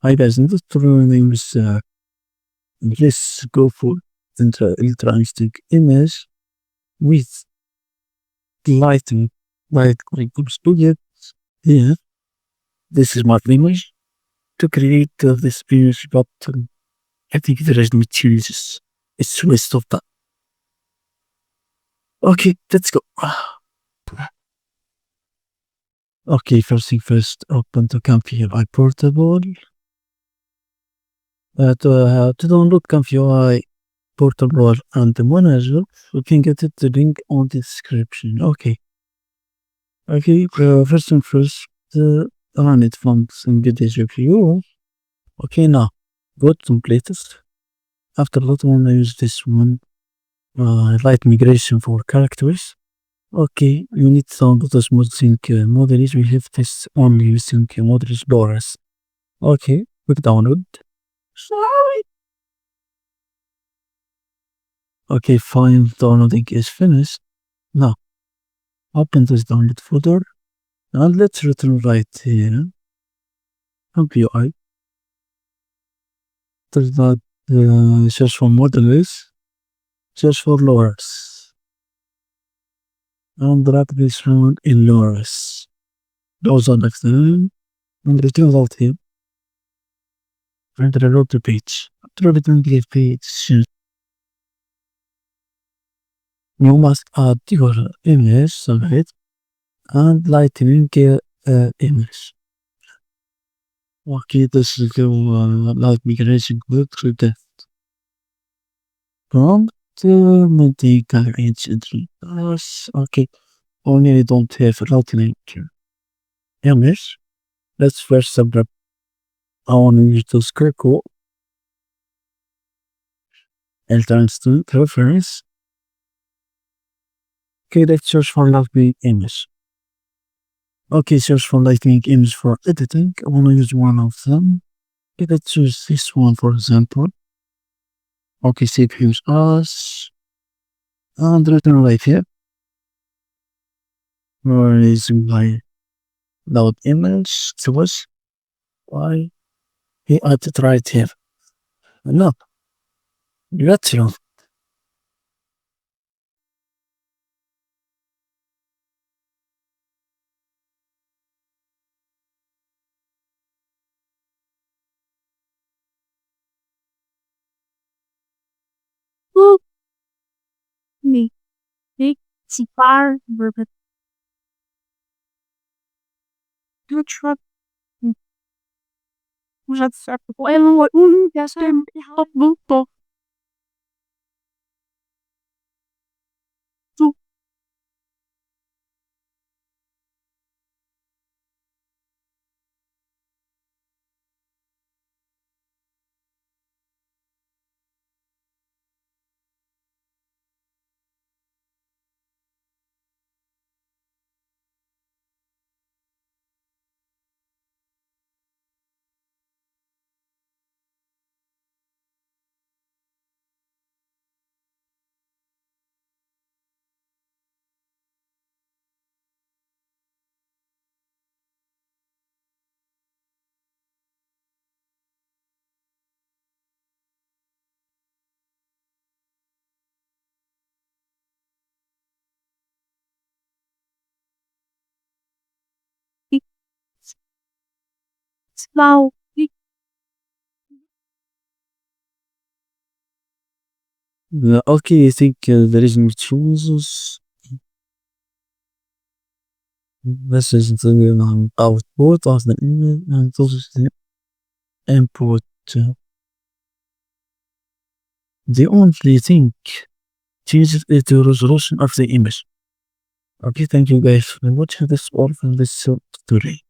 Hi guys, in this tutorial name is let's go for the interesting image with lighting. Like studio here. This is my image to create this image, but I think there is materials. It's waste of time. Okay, let's go. Okay, first thing first, open the ComfyUI portable. To download ComfyUI portable and the manager, you can get it the link on the description. Okay, first and first, run it from English view. Okay, now go to latest. After that one, I use this one, light migration for characters. Okay, you need to download the small sync models. We have this only using models Doris. Okay, quick download. Okay, fine, downloading is finished. Now, open this download folder and let's return right here. ComfyUI. There's that search for models, search for lowers, and drag this one in lowers. Those are next time, and return out here. And reload the page. After returning the page, you must add your image, submit, and lightning image. Okay, this is the light migration group through the prompt medical entry. Okay, only I don't have lightning image. Let's first submit. I want to use the circle and turns to preference. Okay, let's search for lightning image. Okay, search for lightning image for editing. I want to use one of them. Okay, let's choose this one for example. Okay, save use as and return right here. Where is my load image? It was why he added right here. No, that's wrong. Me. Big cigar ribbon. Good truck. J'ad circle. Well, yes, I'm help book. Slow. Okay, I think there is no chooses. This is the output of the image and this is the input. The only thing changes is the resolution of the image. Okay, thank you guys for watching this all from this tutorial.